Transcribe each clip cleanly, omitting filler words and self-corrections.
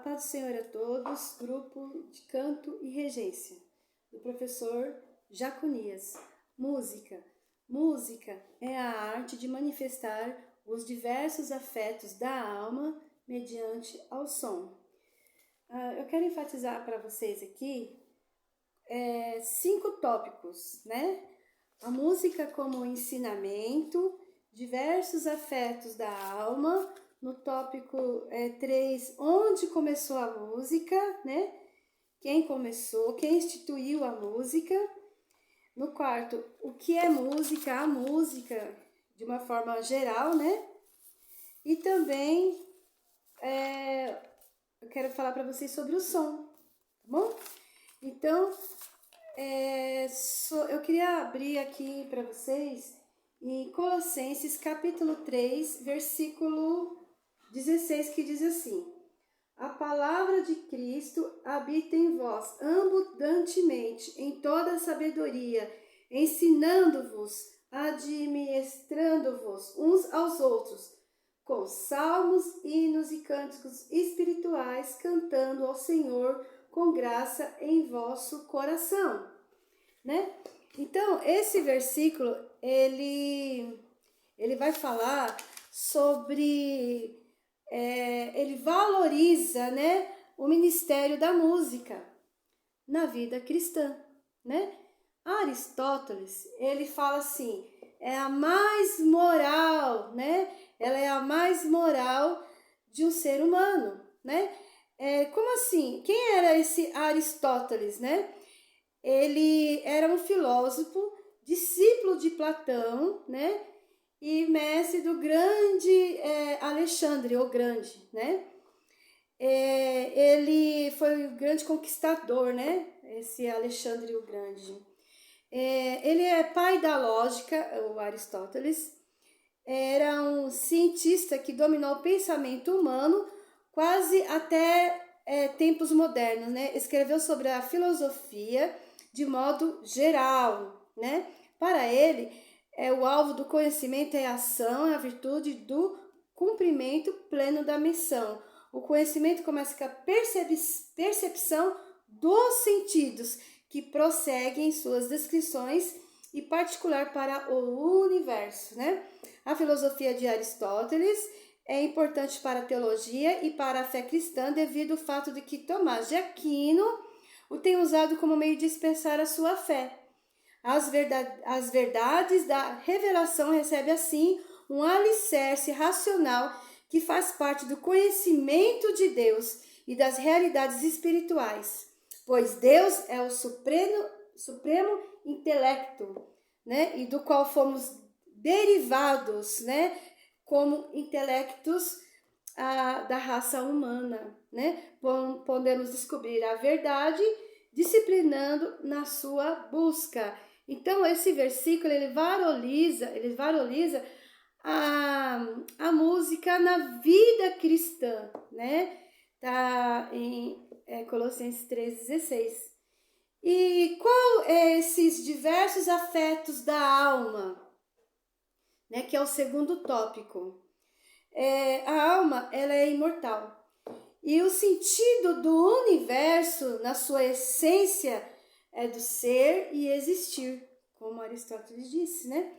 paz do Senhor a todos, grupo de canto e regência, do professor Jaconias. Música. Música é a arte de manifestar os diversos afetos da alma mediante ao som. Eu quero enfatizar para vocês aqui 5 tópicos, né? A música como ensinamento, diversos afetos da alma. No tópico 3, onde começou a música, né? Quem começou, quem instituiu a música. No 4, o que é música, a música de uma forma geral, né? E também eu quero falar para vocês sobre o som, tá bom? Então, eu queria abrir aqui para vocês em Colossenses capítulo 3, versículo 16, que diz assim: a palavra de Cristo habita em vós abundantemente em toda sabedoria, ensinando-vos, admoestando-vos uns aos outros, com salmos, hinos e cânticos espirituais, cantando ao Senhor com graça em vosso coração, né? Então, esse versículo, ele vai falar sobre... ele valoriza, né, o ministério da música na vida cristã, né? Aristóteles, ele fala assim, é a mais moral, né? Ela é a mais moral de um ser humano, né? Como assim? Quem era esse Aristóteles, né? Ele era um filósofo, discípulo de Platão, né? E mestre do grande Alexandre, o Grande, né? Ele foi o grande conquistador, né? Esse Alexandre o Grande. Ele é pai da lógica, o Aristóteles. Era um cientista que dominou o pensamento humano quase até tempos modernos, né? Escreveu sobre a filosofia de modo geral, né? Para ele, o alvo do conhecimento é a ação, é a virtude do cumprimento pleno da missão. O conhecimento começa com a percepção dos sentidos, que prosseguem suas descrições e particular para o universo, né? A filosofia de Aristóteles é importante para a teologia e para a fé cristã devido ao fato de que Tomás de Aquino o tem usado como meio de expressar a sua fé. As verdades da revelação recebem, assim, um alicerce racional que faz parte do conhecimento de Deus e das realidades espirituais, pois Deus é o supremo intelecto, né, e do qual fomos derivados, né, como intelectos da raça humana, né? Podemos descobrir a verdade disciplinando na sua busca. Então, esse versículo, ele valoriza a música na vida cristã, né? Tá em Colossenses 3,16. E qual é esses diversos afetos da alma, né? Que é o segundo tópico. A alma, ela é imortal. E o sentido do universo, na sua essência, é do ser e existir, como Aristóteles disse, né?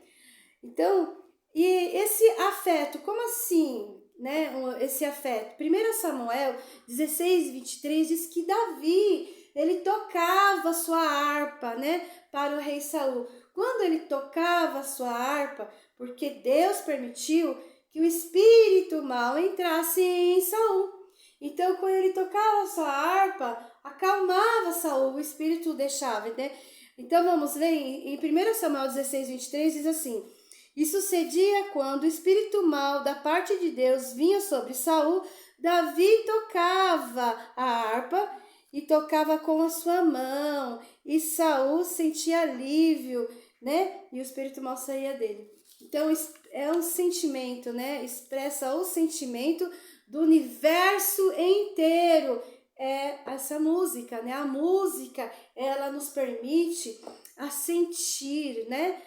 Então, e esse afeto, como assim, né? Esse afeto. 1 Samuel 16, 23 diz que Davi, ele tocava sua harpa, né? Para o rei Saul. Quando ele tocava sua harpa, porque Deus permitiu que o espírito mau entrasse em Saul. Então, quando ele tocava a sua harpa, acalmava Saul, o espírito deixava, né? Então, vamos ler em 1 Samuel 16, 23, diz assim: e sucedia quando o espírito mau da parte de Deus vinha sobre Saul, Davi tocava a harpa e tocava com a sua mão, e Saul sentia alívio, né? E o espírito mau saía dele. Então, é um sentimento, né? Expressa o sentimento do universo inteiro. É essa música, né? A música, ela nos permite a sentir, né?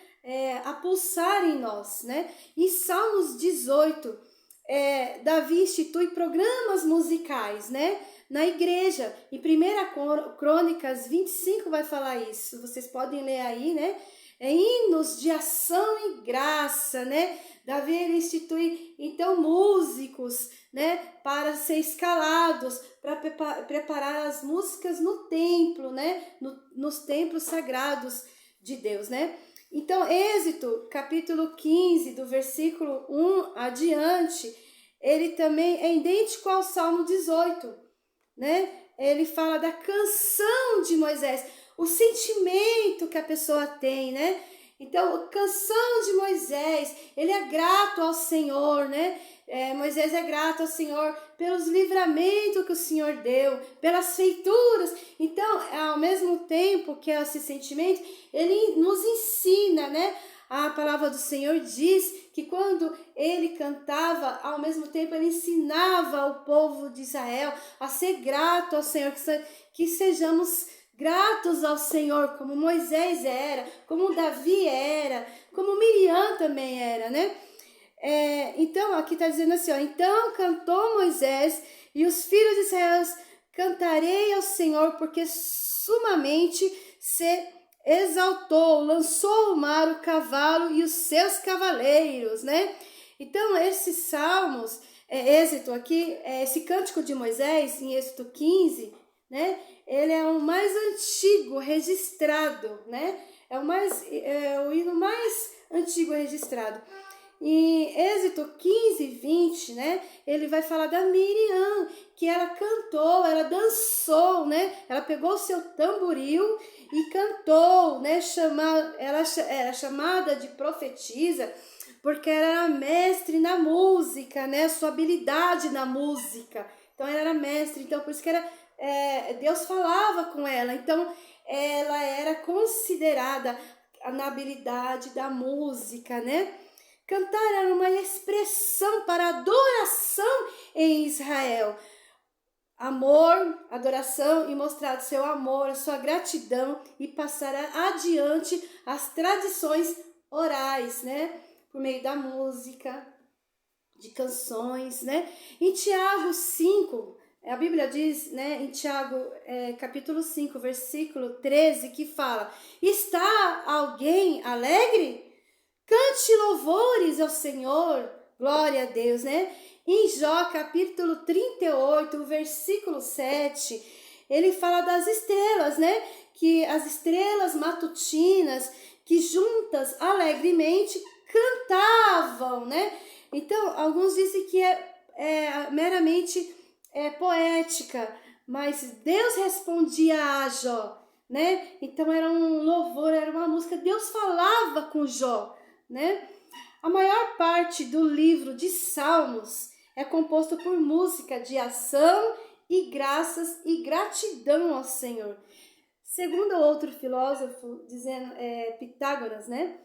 A pulsar em nós, né? Em Salmos 18, Davi institui programas musicais, né? na igreja. Em 1 Crônicas 25 vai falar isso. Vocês podem ler aí, né? Hinos de ação e graça, né? Davi ele institui então músicos, né, para ser escalados, para preparar as músicas no templo, né, nos templos sagrados de Deus, né? Então, Êxodo, capítulo 15, do versículo 1 adiante, ele também é idêntico ao Salmo 18, né? Ele fala da canção de Moisés, o sentimento que a pessoa tem, né? Então, a canção de Moisés, ele é grato ao Senhor, né? Moisés é grato ao Senhor pelos livramentos que o Senhor deu, pelas feituras. Então, ao mesmo tempo que é esse sentimento, ele nos ensina, né? A palavra do Senhor diz que quando ele cantava, ao mesmo tempo ele ensinava o povo de Israel a ser grato ao Senhor, que sejamos gratos ao Senhor, como Moisés era, como Davi era, como Miriam também era, né? Então, aqui está dizendo assim, ó, então cantou Moisés e os filhos de Israel, cantarei ao Senhor, porque sumamente se exaltou, lançou ao mar o cavalo e os seus cavaleiros, né? Então, esses salmos, Êxodo aqui, esse cântico de Moisés, em Êxodo 15, né? Ele é o mais antigo registrado, né? É o hino mais antigo registrado. Em Êxodo 15, 20, né? Ele vai falar da Miriam, que ela cantou, ela dançou, né? Ela pegou o seu tamboril e cantou, né? Ela era chamada de profetisa, porque ela era mestre na música, né? Sua habilidade na música. Então, ela era mestre, então por isso que Deus falava com ela. Então, ela era considerada na habilidade da música, né? Cantar era uma expressão para adoração em Israel. Amor, adoração e mostrar seu amor, a sua gratidão e passar adiante as tradições orais, né? Por meio da música, de canções, né? Em Tiago 5, a Bíblia diz, né, em Tiago capítulo 5, versículo 13, que fala: está alguém alegre? Cante louvores ao Senhor, glória a Deus, né? Em Jó, capítulo 38, versículo 7, ele fala das estrelas, né? Que as estrelas matutinas, que juntas alegremente cantavam, né? Então, alguns dizem que é meramente poética, mas Deus respondia a Jó, né? Então, era um louvor, era uma música, Deus falava com Jó, né? A maior parte do livro de Salmos é composto por música de ação e graças e gratidão ao Senhor. Segundo outro filósofo, dizendo, Pitágoras, né?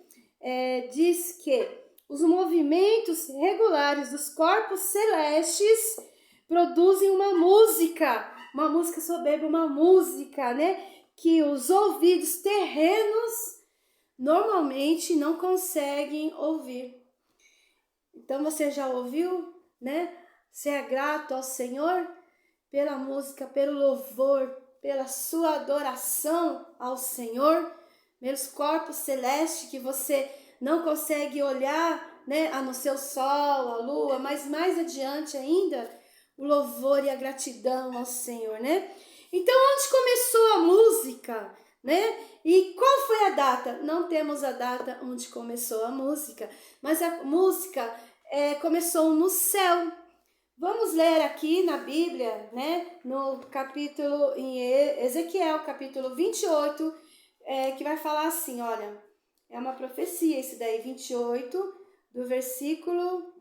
Diz que os movimentos regulares dos corpos celestes produzem uma música soberba, uma música, né? Que os ouvidos terrenos normalmente não conseguem ouvir. Então você já ouviu, né? Ser grato ao Senhor pela música, pelo louvor, pela sua adoração ao Senhor, pelos corpos celestes que você não consegue olhar, né? No seu sol, a lua, mas mais adiante ainda, o louvor e a gratidão ao Senhor, né? Então, onde começou a música, né? E qual foi a data? Não temos a data onde começou a música, mas a música começou no céu. Vamos ler aqui na Bíblia, né? No capítulo, em Ezequiel, capítulo 28, que vai falar assim, olha, é uma profecia esse daí, 28, do versículo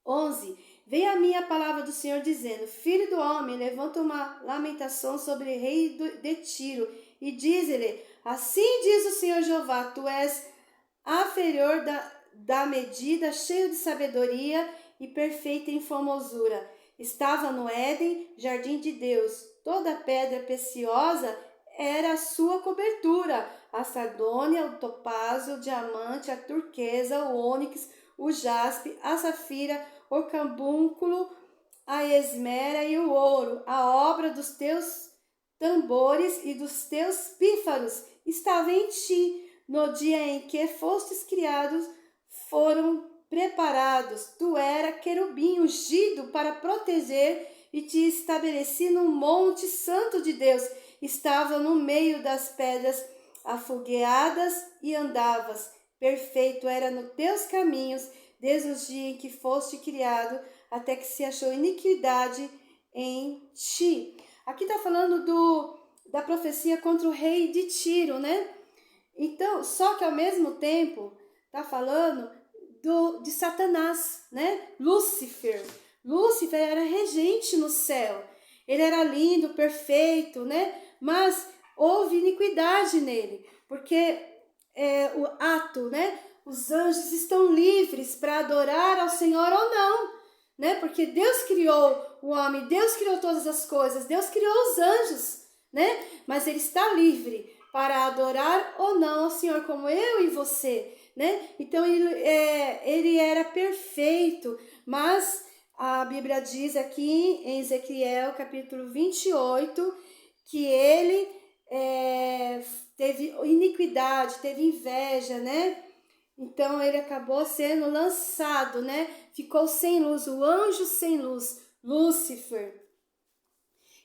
11. Veio a mim a palavra do Senhor dizendo: filho do homem, levanta uma lamentação sobre o rei de Tiro e diz-lhe: assim diz o Senhor Jeová, tu és aferior da medida, cheio de sabedoria e perfeita em formosura. Estava no Éden, jardim de Deus. Toda pedra preciosa era a sua cobertura: a sardônia, o topázio, o diamante, a turquesa, o ônix, o jaspe, a safira, o carbúnculo, a esmera e o ouro, a obra dos teus tambores e dos teus pífaros estava em ti. No dia em que fostes criados, foram preparados. Tu era querubim ungido para proteger e te estabeleci no monte santo de Deus. Estava no meio das pedras afogueadas e andavas. Perfeito era nos teus caminhos, desde os dias em que foste criado, até que se achou iniquidade em ti. Aqui está falando da profecia contra o rei de Tiro, né? Então, só que ao mesmo tempo está falando de Satanás, né? Lúcifer. Lúcifer era regente no céu. Ele era lindo, perfeito, né? Mas houve iniquidade nele, porque o ato, né? Os anjos estão livres para adorar ao Senhor ou não, né? Porque Deus criou o homem, Deus criou todas as coisas, Deus criou os anjos, né? Mas ele está livre para adorar ou não ao Senhor, como eu e você, né? Então ele era perfeito, mas a Bíblia diz aqui em Ezequiel capítulo 28 que ele teve iniquidade, teve inveja, né? Então ele acabou sendo lançado, né? Ficou sem luz, o anjo sem luz, Lúcifer.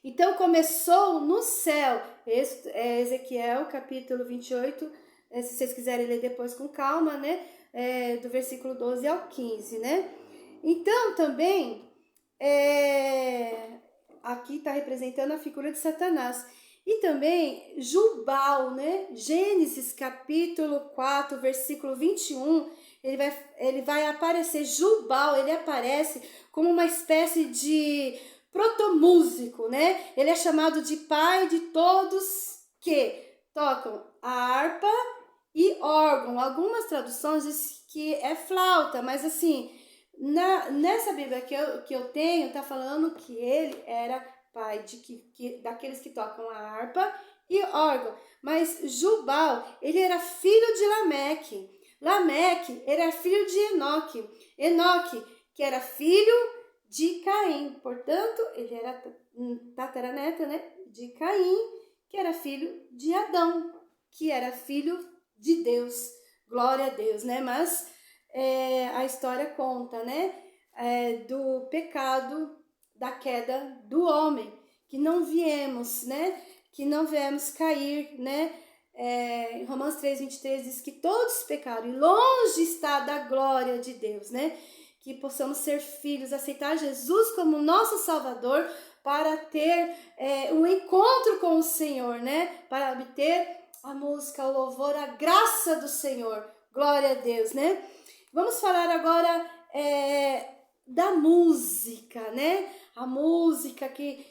Então começou no céu, Ezequiel capítulo 28, se vocês quiserem ler depois com calma, né? Do versículo 12 ao 15, né? Então também, aqui está representando a figura de Satanás. E também Jubal, né? Gênesis capítulo 4, versículo 21, ele vai aparecer, Jubal, ele aparece como uma espécie de protomúsico, né? Ele é chamado de pai de todos que tocam a harpa e órgão. Algumas traduções dizem que é flauta, mas assim, nessa Bíblia que eu tenho, tá falando que ele era pai daqueles que tocam a harpa e órgão. Mas Jubal, ele era filho de Lameque. Lameque era filho de Enoque. Enoque, que era filho de Caim. Portanto, ele era tataraneto, né, de Caim, que era filho de Adão, que era filho de Deus. Glória a Deus, né? Mas a história conta, né, do pecado, da queda do homem, que não viemos, né, que não viemos cair, né? Em Romanos 3:23 diz que todos pecaram e longe está da glória de Deus, né? Que possamos ser filhos, aceitar Jesus como nosso Salvador para ter um encontro com o Senhor, né? Para obter a música, o louvor, a graça do Senhor. Glória a Deus, né? Vamos falar agora da música, né? A música que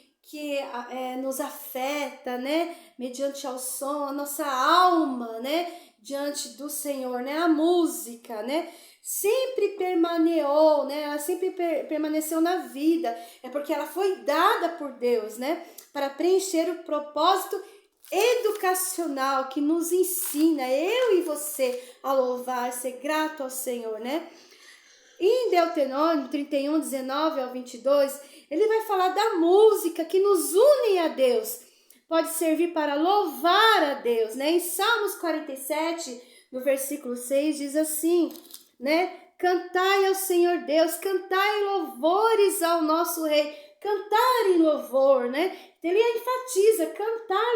nos afeta, né? Mediante ao som, a nossa alma, né? Diante do Senhor, né? A música, né? Sempre permaneceu, né? Ela sempre permaneceu na vida. É porque ela foi dada por Deus, né? Para preencher o propósito educacional que nos ensina, eu e você, a louvar, ser grato ao Senhor, né? Em Deuteronômio 31, 19 ao 22, ele vai falar da música que nos une a Deus. Pode servir para louvar a Deus, né? Em Salmos 47, no versículo 6, diz assim, né? Cantai ao Senhor Deus, cantai louvores ao nosso Rei, cantar em louvor, né? Ele enfatiza, cantar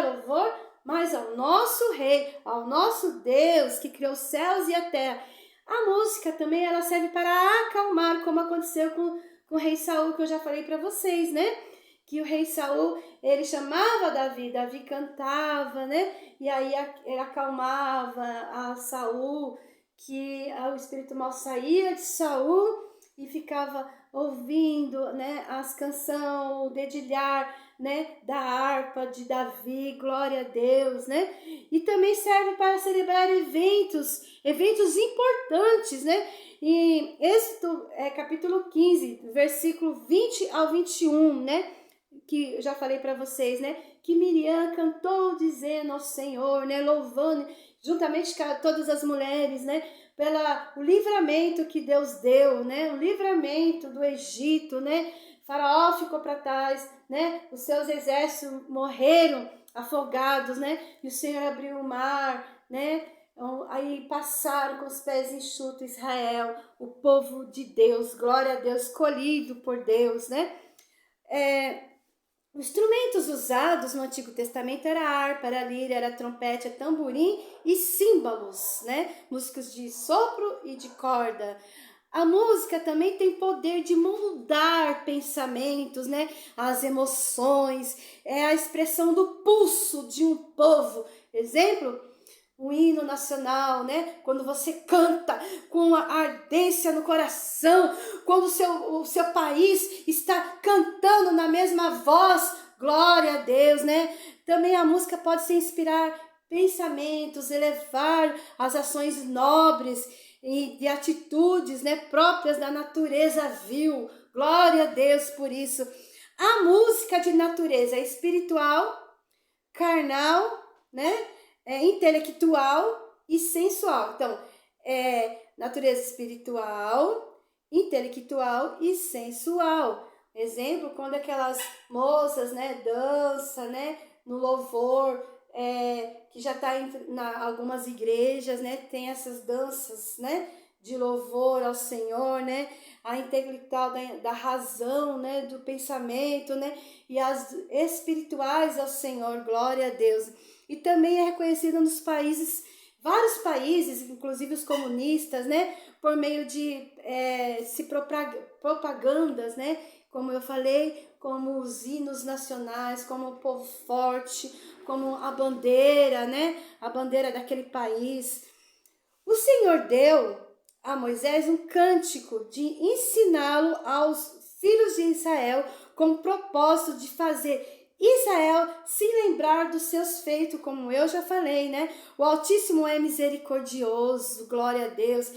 louvor, mas ao nosso Rei, ao nosso Deus que criou os céus e a terra. A música também ela serve para acalmar, como aconteceu com o rei Saul, que eu já falei para vocês, né? Que o rei Saul, ele chamava Davi cantava, né? E aí ele acalmava a Saul, que o espírito mal saía de Saul e ficava ouvindo, né, as canções, o dedilhar, né, da harpa de Davi, glória a Deus, né? E também serve para celebrar eventos importantes, né? Em Êxodo capítulo 15, versículo 20 ao 21, né? Que eu já falei para vocês, né? Que Miriam cantou dizendo ao Senhor, né? Louvando, juntamente com todas as mulheres, né? o livramento que Deus deu, né? O livramento do Egito, né? Faraó ficou para trás, né? Os seus exércitos morreram afogados, né? E o Senhor abriu o mar, né? Aí passaram com os pés enxutos Israel, o povo de Deus, glória a Deus, escolhido por Deus, né? Os instrumentos usados no Antigo Testamento era a harpa, era a lira, era a trompete, a tamborim e símbolos, né? Músicas de sopro e de corda. A música também tem poder de moldar pensamentos, né? As emoções, é a expressão do pulso de um povo. Exemplo, o hino nacional, né? Quando você canta com a ardência no coração, quando o seu país está cantando na mesma voz, glória a Deus, né? Também a música pode se inspirar pensamentos, elevar as ações nobres e de atitudes, né, próprias da natureza vil. Glória a Deus por isso. A música de natureza espiritual, carnal, né? Intelectual e sensual. Então, natureza espiritual, intelectual e sensual. Exemplo, quando aquelas moças, né, dançam, né, no louvor, que já está em algumas igrejas, né, tem essas danças, né, de louvor ao Senhor, né, a intelectual da razão, né, do pensamento, né, e as espirituais ao Senhor, glória a Deus. E também é reconhecida nos países, vários países, inclusive os comunistas, né, por meio de propagandas, né, como eu falei, como os hinos nacionais, como o povo forte, como a bandeira, né, a bandeira daquele país. O Senhor deu a Moisés um cântico de ensiná-lo aos filhos de Israel com o propósito de fazer Israel se lembrar dos seus feitos, como eu já falei, né? O Altíssimo é misericordioso, glória a Deus,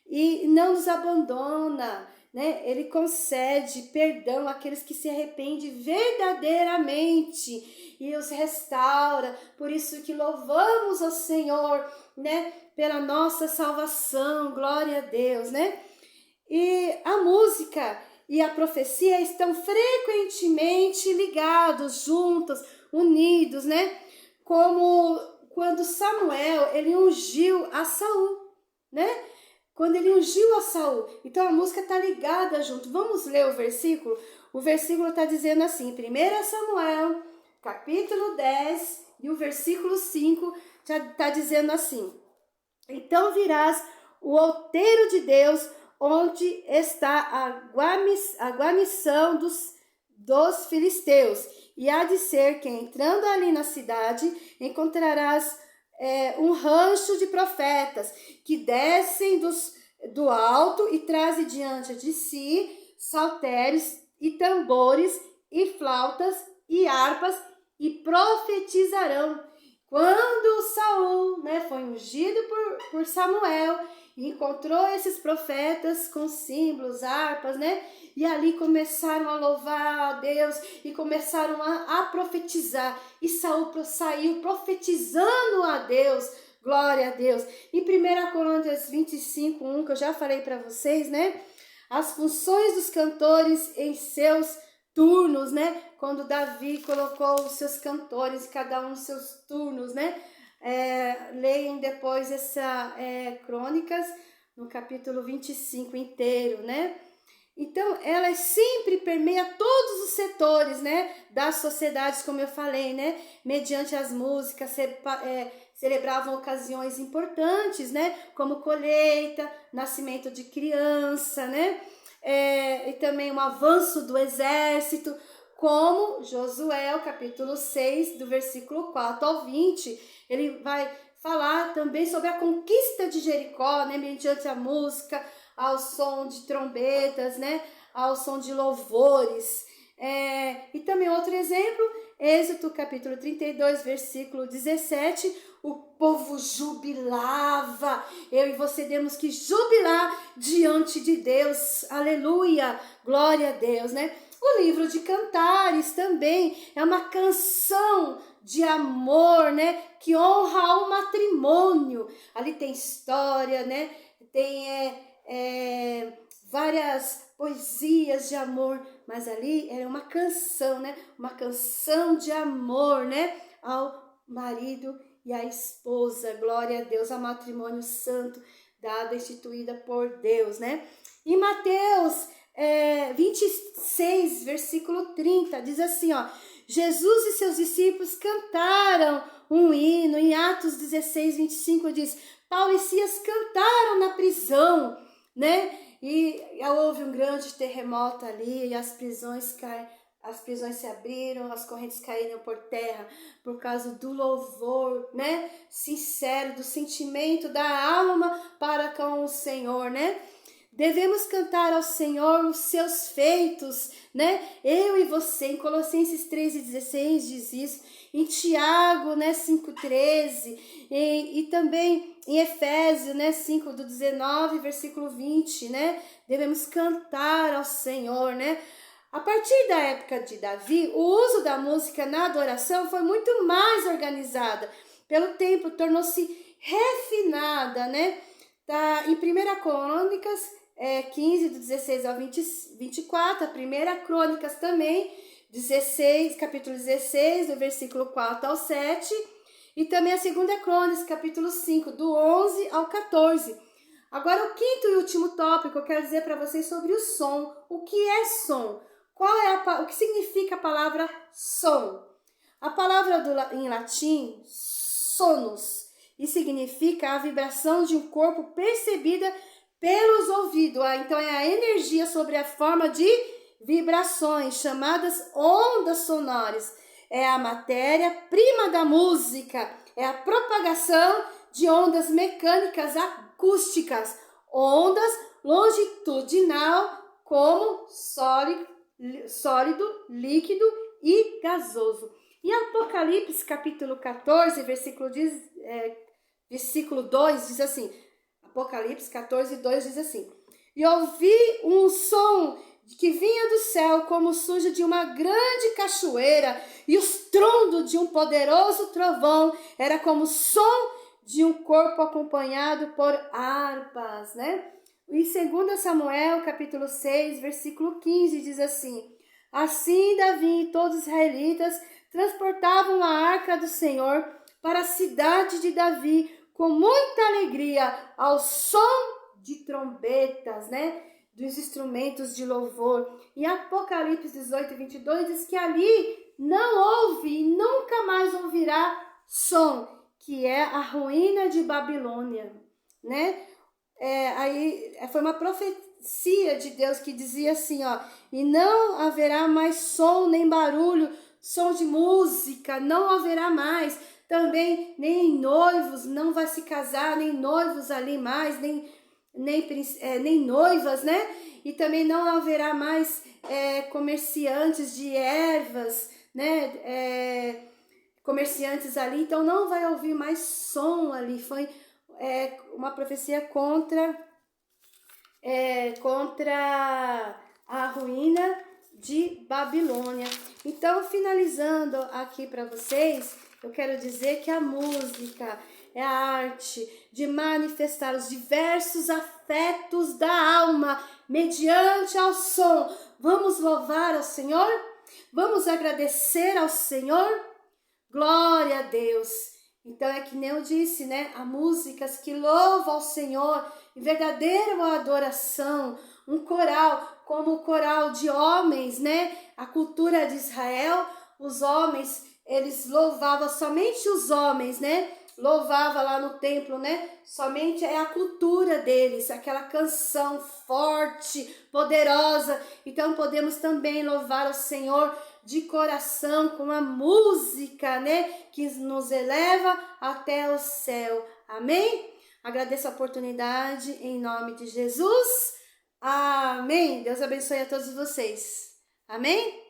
e não nos abandona, né? Ele concede perdão àqueles que se arrependem verdadeiramente e os restaura. Por isso que louvamos ao Senhor, né? Pela nossa salvação, glória a Deus, né? E a música e a profecia estão frequentemente ligados, juntos, unidos, né? Como quando Samuel, ele ungiu a Saul, né? Quando ele ungiu a Saul. Então a música está ligada junto. Vamos ler o versículo? O versículo está dizendo assim, 1 Samuel, capítulo 10, e o versículo 5 já está dizendo assim: então virás o outeiro de Deus, onde está a guarnição dos filisteus. E há de ser que, entrando ali na cidade, encontrarás um rancho de profetas que descem do alto e trazem diante de si saltérios e tambores e flautas e harpas e profetizarão. Quando Saul, né, foi ungido por Samuel e encontrou esses profetas com símbolos, harpas, né? E ali começaram a louvar a Deus e começaram a profetizar. E Saul saiu profetizando a Deus, glória a Deus. Em 1 Coríntios 25, 1, que eu já falei para vocês, né? As funções dos cantores em seus turnos, né? Quando Davi colocou os seus cantores, cada um seus turnos, né? Leiam depois essa Crônicas, no capítulo 25 inteiro, né? Então, ela sempre permeia todos os setores, né? Das sociedades, como eu falei, né? Mediante as músicas, celebravam ocasiões importantes, né? Como colheita, nascimento de criança, né? E também um avanço do exército, como Josué, capítulo 6, do versículo 4 ao 20, ele vai falar também sobre a conquista de Jericó, né, mediante a música, ao som de trombetas, né, ao som de louvores. E também outro exemplo, Êxodo capítulo 32, versículo 17, o povo jubilava. Eu e você temos que jubilar diante de Deus. Aleluia, glória a Deus, né? O livro de Cantares também é uma canção de amor, né? Que honra o matrimônio. Ali tem história, né? tem várias poesias de amor, mas ali era uma canção, né? Uma canção de amor, né? Ao marido e à esposa. Glória a Deus, ao matrimônio santo, dada, instituída por Deus, né? Em Mateus 26, versículo 30, diz assim, ó: Jesus e seus discípulos cantaram um hino. Em Atos 16, 25 diz: Paulo e Silas cantaram na prisão, né? E houve um grande terremoto ali e as prisões se abriram, as correntes caíram por terra por causa do louvor, né? Sincero, do sentimento da alma para com o Senhor, né? Devemos cantar ao Senhor os seus feitos, né? Eu e você, em Colossenses 3:16 diz isso, em Tiago, né, 5:13, e também em Efésios, né, 5:19, versículo 20, né? Devemos cantar ao Senhor, né? A partir da época de Davi, o uso da música na adoração foi muito mais organizada. Pelo tempo, tornou-se refinada, né? Tá em 1 Crônicas 15, do 16 ao 24, a 1 Crônicas também, 16, capítulo 16, do versículo 4 ao 7, e também a 2 Crônicas, capítulo 5, do 11 ao 14. Agora, o quinto e último tópico, eu quero dizer para vocês sobre o som. O que é som? O que significa a palavra som? A palavra em latim, sonus, e significa a vibração de um corpo percebida pelos ouvidos. Então, é a energia sobre a forma de vibrações, chamadas ondas sonoras. É a matéria-prima da música. É a propagação de ondas mecânicas acústicas. Ondas longitudinal como sólido, líquido e gasoso. E Apocalipse, capítulo 14, versículo 2, diz assim, Apocalipse 14, 2 diz assim: E ouvi um som que vinha do céu como o surge de uma grande cachoeira, e o estrondo de um poderoso trovão era como o som de um corpo acompanhado por harpas, né? Em 2 Samuel, capítulo 6, versículo 15, diz assim: Assim Davi e todos os israelitas transportavam a arca do Senhor para a cidade de Davi com muita alegria, ao som de trombetas, né? Dos instrumentos de louvor. E Apocalipse 18, 22 diz que ali não houve e nunca mais ouvirá som, que é a ruína de Babilônia, né? Aí foi uma profecia de Deus que dizia assim, ó: e não haverá mais som nem barulho, som de música, não haverá mais. Também nem noivos, não vai se casar, nem noivos ali mais, nem noivas, né? E também não haverá mais comerciantes de ervas, né? Comerciantes ali, então não vai ouvir mais som ali. Foi uma profecia contra a ruína de Babilônia. Então, finalizando aqui para vocês, eu quero dizer que a música é a arte de manifestar os diversos afetos da alma mediante ao som. Vamos louvar ao Senhor? Vamos agradecer ao Senhor? Glória a Deus! Então é que nem eu disse, né? Há músicas que louvam ao Senhor em verdadeira adoração, um coral, como o coral de homens, né? A cultura de Israel, os homens, eles louvavam, somente os homens, né? Louvava lá no templo, né? Somente é a cultura deles, aquela canção forte, poderosa. Então podemos também louvar o Senhor de coração com a música, né? Que nos eleva até o céu. Amém? Agradeço a oportunidade em nome de Jesus. Amém. Deus abençoe a todos vocês. Amém?